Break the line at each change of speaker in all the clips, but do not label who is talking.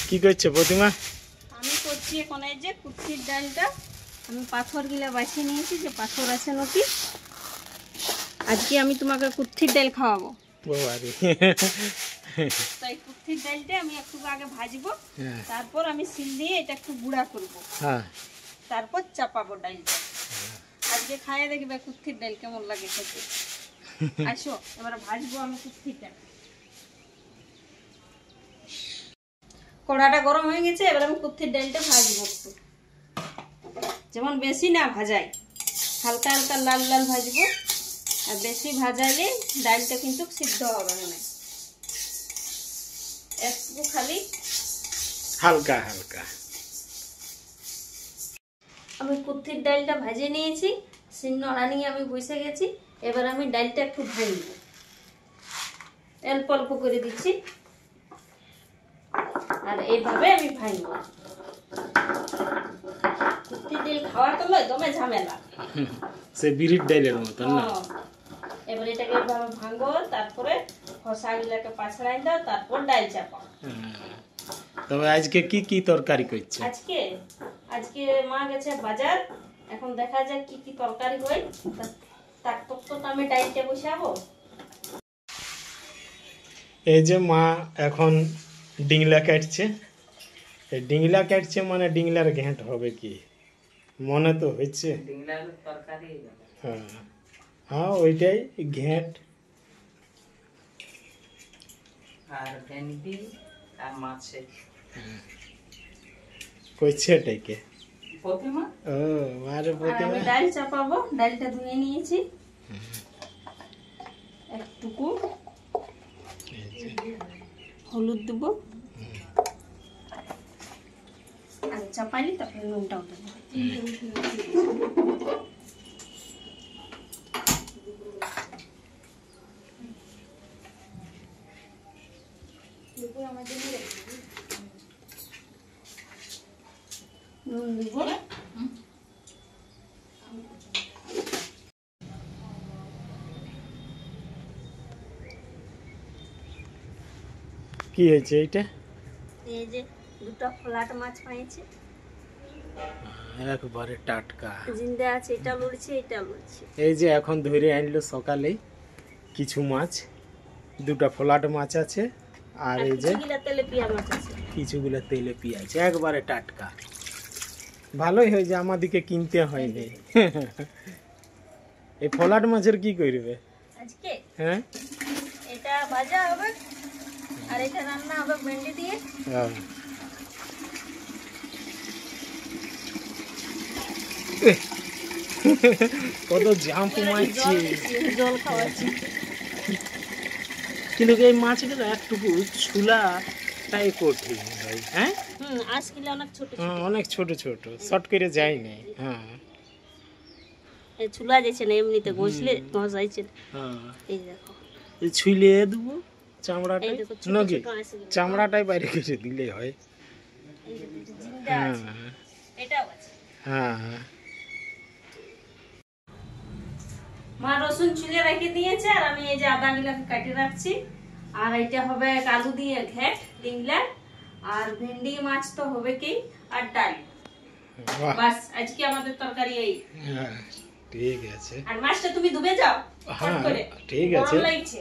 কি করছো প্রতিমা?
আমি করছি এখন এই যে কুটকির ডালটা। আমি পাথরগুলো বাছিয়ে নিয়েছি, যে পাথর আছে নাকি। আজকে আমি তোমাকে কুটকির ডাল খাওয়াবো। তাই কুটকির ডালটা আমি একটু আগে ভাজবো, তারপর আমি শিল দিয়ে এটা একটু গুঁড়া করবো, তারপর চাপাবো ডালটা। আজকে খাইয়ে দেখবে কুটকির ডাল কেমন লাগে খেতে। আসো এবার ভাজবো আমি কুটকির ডাল। কড়াটা গরম হয়ে গেছে, এবার আমি কুটকির ডালটা ভাজবো একটু, যেমন বেশি না ভাজাই, হালকা হালকা লাল লাল ভাজবো। আর বেশি ভাজালে ডালটা কিন্তু সিদ্ধ হবে না, একটু খালি
হালকা হালকা।
আমি কুটকির ডালটা ভাজে নিয়েছি, শিলনোড়া নিয়ে আমি বসে গেছি। এবার আমি ডালটা একটু ভাজবো, অল্প অল্প করে দিচ্ছি, আর এইভাবে আমি ভাজবো। কুটকির ডাল খাওয়া তো নয়, দমে ঝামেলা,
সে বিরির ডালের মতন না।
এবার এটাকে এভাবে ভাঙো, তারপরে খোসাগুলোকে পাছড়াই দাও, তারপর ডাল চাপাও।
তবে আজকে কি কি তরকারি করছে?
আজকে মা গেছে বাজার, এখন দেখা যাক কি কি তরকারি হয়। তার তো আমি ডালটা বসাবো।
এই যে মা এখন ডিংলা কাটছে। এই ডিংলা কাটছে মানে ডিংলার ঘ্যাঁট হবে কি মনে তো হচ্ছে?
ডিংলার তরকারি।
হ্যাঁ হ্যাঁ, ওইটাই ঘ্যাঁট।
আর ভেন্ডি আর মাছে
কইছে এটাকে
প্রতিমা।
ও আরে প্রতিমা,
আমি ডাল চাপাবো। ডালটা ধুয়ে নিয়েছি, একটুকু হলুদ দেবো, আর চাপাইলি তারপরে নুনটাও দেবো। নুন দিব,
কি হয়েছে এইটা?
এই যে দুটো ফ্ল্যাট মাছ পাইছি,
একবারে টাটকা
জিন্দা আছে। এটা লড়ছে, এটা লড়ছে।
এই যে এখন ধরে আনলো সকালেই কিছু মাছ, দুটো ফ্ল্যাট মাছ আছে, আর এই যে
তেলেপিয়া মাছ আছে,
কিছুগুলো তেলেপিয়া আছে, একবারে টাটকা। ভালোই হয়েছে, আমাদিকে কিনতে হয়নি। এই ফ্ল্যাট মাছের কি করবে
আজকে?
হ্যাঁ,
এটা ভাজা হবে আর এটা রান্না হবে ভেন্ডি দিয়ে।
কত জাম্প মারছি,
জল খাওয়াচ্ছি।
কিন্তু এই মাছগুলো একটুকু ছুলাটাই কঠিন ভাই। হ্যাঁ,
আজকে অনেক ছোট
অনেক ছোট ছোট, শর্ট করে যায়নি। হ্যাঁ,
ছুলা যাচ্ছে না, এমনিতে ঘষলে ঘষাইছে। এই দেখো,
এই ছুলে দেবো চামড়াটাই নাকি, চামড়াটাই বাইরে কেটে দিলে হয়। হ্যাঁ হ্যাঁ,
মা রসুন ছুলে রেখে দিয়েছে, আর আমি এই যে আদা গুলাকে কাটে রাখছি। আর এটা হবে আলু দিয়ে ঘ্যাট ডিংলা, আর ভেন্ডি মাছ তো হবে কি, আর ডাল। বাস আজকে আমাদের তরকারি এই।
ঠিক আছে।
আর মাছটা তুমি ডুবে যাও।
হ্যাঁ ঠিক আছে।
গরম লাগছে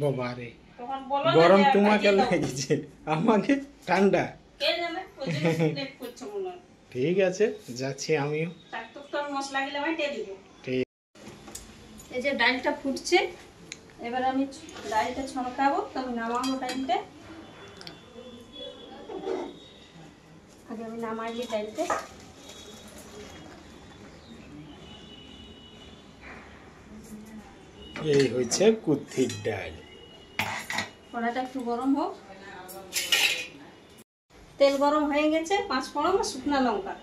বাবা রে,
তখন বলো না
গরম
যে
তোমাকে লাগছে, আমাকে ঠান্ডা।
কে জানে ওই জন্য লেট করছো মনে হয়।
ঠিক আছে, যাচ্ছি আমিও।
তার তো আমি মশলা গুলো বাটে দিব।
ঠিক।
এই যে ডালটা ফুটছে, এবার আমি ডালটা ছড়কাবো, তবে নামাবো ডালটা। আগে আমি নামাইলি ডালটা।
এই হচ্ছে কুত্থির ডাল।
কড়াটা একটু গরম হোক। তেল গরম হয়ে গেছে, 5 ফোড়ন আর শুকনো লঙ্কা,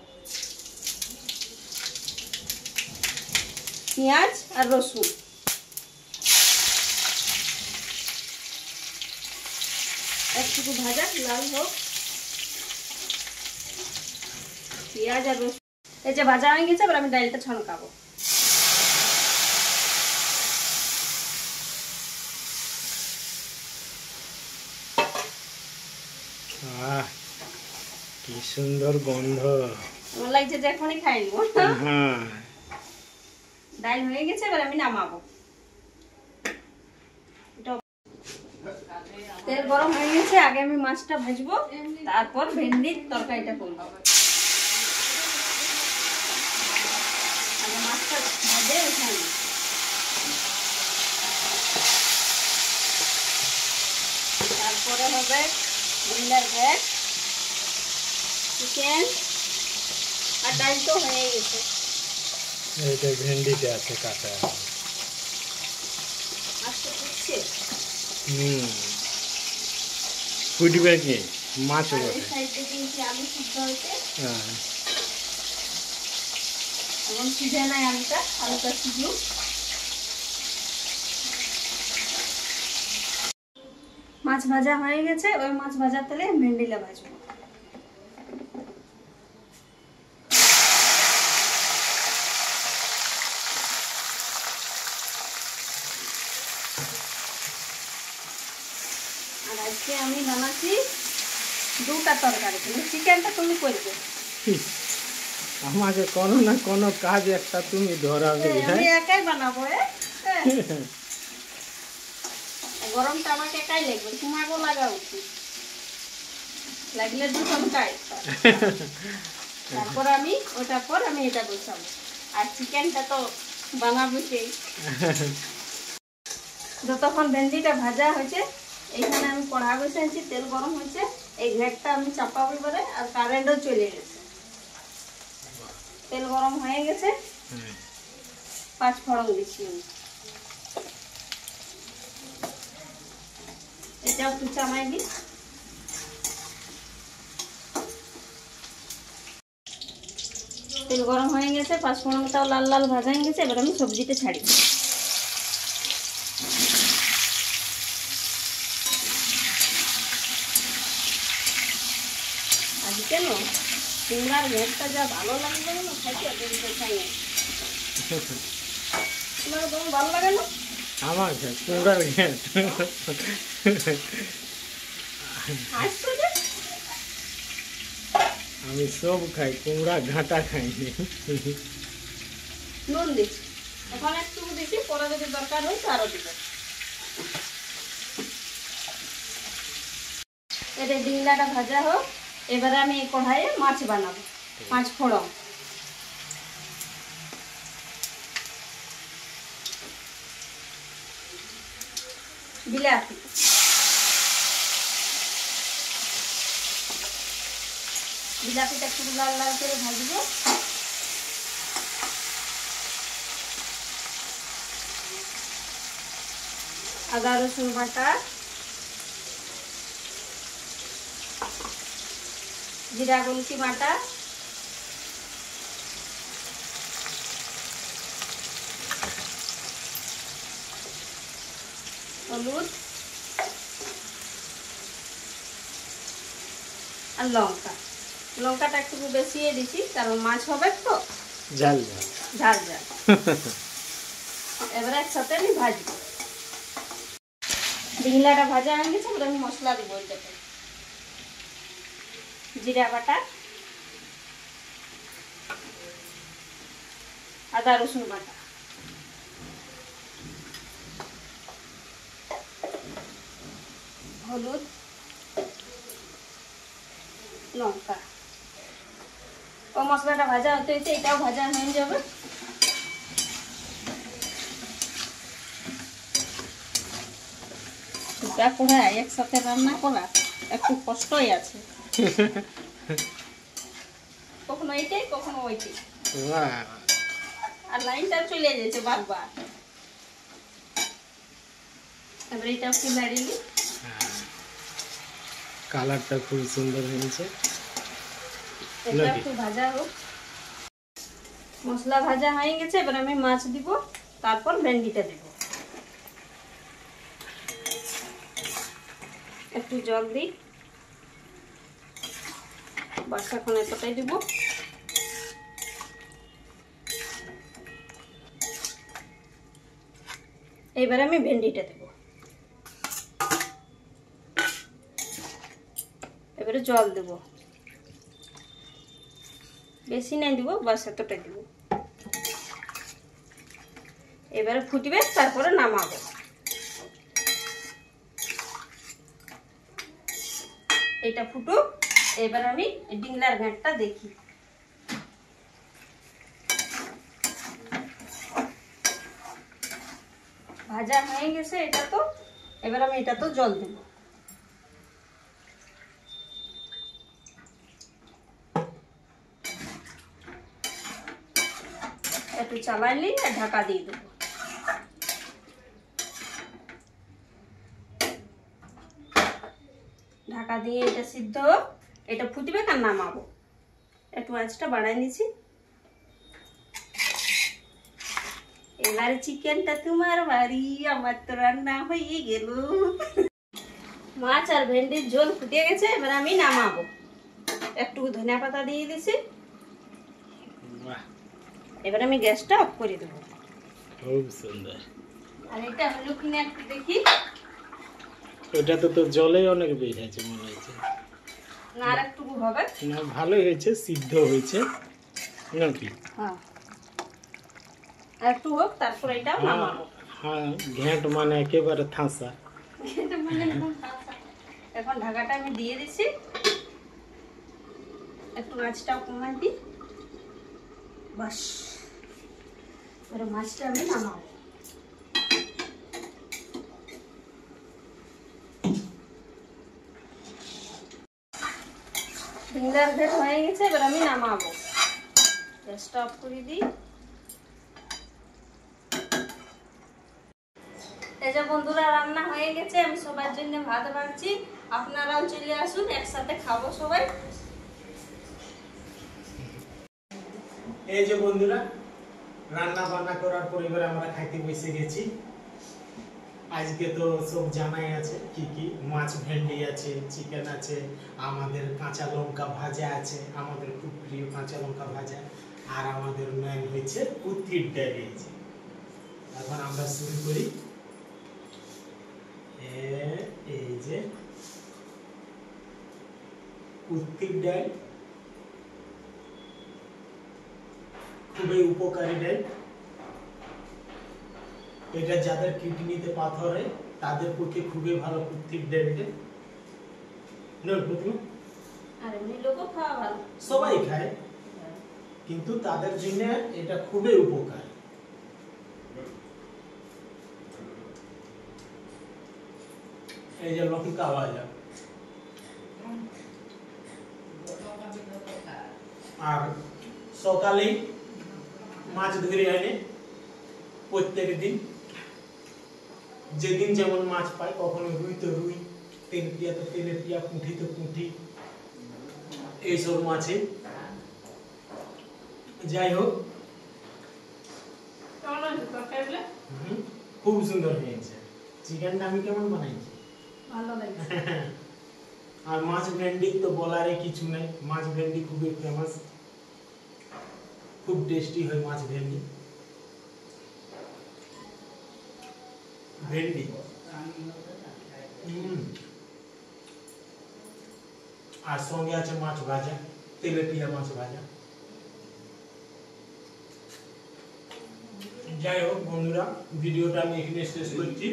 পেঁয়াজ আর রসুন। একটু ভাজা লাল হোক পেঁয়াজ আর রসুন। এই যে ভাজা হয়ে গেছে, এবার আমি ডালটা ছনকাবো।
কি সুন্দর গন্ধ।
আমার লাগছে যে এখনই খাই নিব।
হ্যাঁ,
ডাল হয়ে গেছে, এবার আমি নামাবো। তেল গরম হয়ে গেছে, আগে আমি মাছটা ভাজবো, তারপর ভেন্ডির তরকারিটা করবো। আগে মাছটা ভাজে ওখানে, তারপরে হবে ব্রয়লার গ্যাস, চিকেন আর ডাল তো হয়ে গেছে।
এইটা ভেন্ডিতে আছে কাটা।
মাছটা ফুটছে,
ফুটবে কি মাছ
আর
বটে।
এই সাইডে দিয়েছি আলু সিদ্ধ হয়েছে,
হ্যাঁ,
এখন সিঝে নাই আলুটা, আলুটা সিঝুক। মাছ ভাজা হয়ে গেছে, ওই মাছ ভাজার তেলে ভেন্ডিটা ভাজবো। আর আজকে আমি বানাচ্ছি দুটা তরকারি, কিন্তু চিকেনটা তুমি করবে।
আমাকে কোনো না কোনো কাজ একটা তুমি ধরাবে।
আমি একাই বানাবো। গরমটা আমাকে একাই লাগবে, তোমাকেও লাগা উচিত, লাগলে দুজন খাই। তারপর আমি ওটার পর আমি এটা বসাবো, আর চিকেনটা তো বানাবো সেই। যতক্ষণ ভেন্ডিটা ভাজা হয়েছে, এইখানে আমি কড়া বসেছি, তেল গরম হয়েছে, এই ঘেরটা আমি চাপাবো এবারে, আর কারেন্টও চলে গেছে। তেল গরম হয়ে গেছে, 5 ফোড়ন দিচ্ছি আমি। এটাও একটু চামাই দিই। তেল গরম হয়ে গেছে, 5 ফোড়নটাও লাল লাল ভাজা হয়ে গেছে, এবার আমি সবজিতে ছাড়ি। আজ কেন কুমড়ার ঘেরটা যা ভালো লাগবে না খাইতে, দেখতে খাই না। তোমার তোমার ভালো লাগে না?
আমার কুমড়ার ঘেট
হাসছো যে?
আমি সব খাই, কুমড়া ঘাটা খাইনি।
নুন দিচ্ছি, এখন একটু দিচ্ছি, পরে যদি দরকার হয় তো আরো দিব। এতে ডিংলাটা ভাজা হোক, এবারে আমি এই কড়াইয়ে মাছ বানাবো। 5 ফোড়ন, বিলাতি, বিলাতিটা একটু লাল লাল করে ভাজবো। আদা রসুন বাটা, জিরা গুলকি বাটা, হলুদ আর লঙ্কা। লঙ্কাটা একটু বেশি দিচ্ছি, কারণ মাছ হবে তো
ঝাল ঝাল।
ঝাল ঝাল। এবারে একসাথে আমি ভাজবো। ডিংলাটা ভাজা হয়ে গেছে, এবার আমি মশলা দিব। এটাতে জিরা বাটা, আদা রসুন বাটা, হলুদ, লঙ্কা। ও মশলাটা ভাজা হতে হয়েছে, এটাও ভাজা হয়ে যাবে। দুটা কড়াই একসাথে রান্না করা একটু কষ্টই আছে, কখনো এইটাই কখনো ওইটাই, আর লাইনটা চলে যাচ্ছে বারবার। এবার এটা একটু নাড়িয়ে,
কালারটা খুব সুন্দর হয়েছে।
এটা একটু ভাজা হোক। মশলা ভাজা হয়ে গেছে, এবার আমি মাছ দিব, তারপর ভেন্ডিটা দেব। একটু জল দিই, বাস এখন এতটাই দিব। এবার আমি ভেন্ডিটা দেব, এবারে জল দেব। বেশি নাই দিব, বাস এতটাই দিব। এবারে ফুটবে, তারপরে নামাবো। এটা ফুটুক, এবার আমি ডিংলার ঘাটটা দেখি। ভাজা হয়ে গেছে এটা তো, এবার আমি এটা তো জল দেব। একটু চালাইলি আর ঢাকা দিয়ে দেবো। ঢাকা দিয়ে এটা সিদ্ধ হোক, এটা ফুটবে আর নামাবো। একটু আঁচটা বাড়াই নিছি। এবারে চিকেনটা তোমার বাড়ি, আমার তো রান্না হয়ে গেল। মাছ আর ভেন্ডির ঝোল ফুটে গেছে, এবার আমি নামাবো। একটু ধনিয়া পাতা দিয়ে দিছি। এবার আমি গ্যাসটা অফ করে দেবো।
খুব সুন্দর।
আর এটা হলো কিনা একটু দেখি।
এটা তো তোর জলে অনেক বেশি আছে মনে হচ্ছে।
না আর একটু হবে
না, ভালোই হয়েছে, সিদ্ধ হয়েছে নাকি?
হ্যাঁ, আর একটু হোক, তারপর এটা নামাবো।
হ্যাঁ, ঘ্যাঁট মানে একেবারে থাঁসা।
এখন ঢাকাটা আমি দিয়ে দিছি। একটু মাছটাও কমাই দিই, বাস। এবার মাছটা আমি নামাবো। ডিংলার ঘাট হয়ে গেছে, এবার আমি নামাবো। গ্যাসটা অফ করে দিই। এই যে বন্ধুরা, রান্না হয়ে গেছে। আমি সবার জন্য ভাত বাড়ছি, আপনারাও চলে আসুন, একসাথে খাবো সবাই।
এই যে বন্ধুরা, রান্না বান্না করার পর এবার আমরা খাইতে বসে গেছি। আজকে তো সব জানাই আছে কি কি, মাছ ভেন্ডি আছে, চিকেন আছে, আমাদের কাঁচা লঙ্কা ভাজা আছে, আমাদের খুব প্রিয় কাঁচা লঙ্কা ভাজা, আর আমাদের মেন হয়েছে উত্তির ডাল হয়েছে। এখন আমরা শুরু করি। এই যে উত্তির ডাল, খুবই উপকারী ডাল। এটা যাদের কিডনিতে পাথর হয় তাদের পক্ষে খুবই ভালো উত্তির ডালটা।
আর এমনি লোকও খাওয়া ভালো,
সবাই খায়, কিন্তু তাদের জন্য এটা খুবই উপকার। এই যে লঙ্কা ভাজা, আর সকালেই মাছ ধরে আনে প্রত্যেক দিন, যেদিন যেমন মাছ পায়, কখনো রুই তো রুই, তেলাপিয়া তো তেলাপিয়া, পুঁটি তো পুঁটি, এইসব মাছে। যাই হোক, খুব সুন্দর হয়েছে। চিকেনটা আমি কেমন বানাইছি,
ভালো লাগে।
আর মাছ ভেন্ডি তো বলারই কিছু নেই, মাছ ভেন্ডি খুবই ফেমাস, খুব টেস্টি হয় মাছ ভেন্ডি। ভেন্ডি আর সঙ্গে আছে মাছ ভাজা, তেলাপিয়া মাছ ভাজা। যাই হোক বন্ধুরা, ভিডিওটা আমি এখানে শেষ করছি।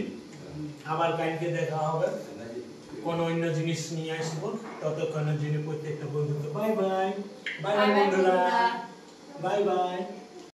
আবার কালকে দেখা হবে, কোন অন্য জিনিস নিয়ে আসবো। ততক্ষণের জন্য প্রত্যেকটা বন্ধুকে বাই বাই। বাই বাই বন্ধুরা, বাই বাই।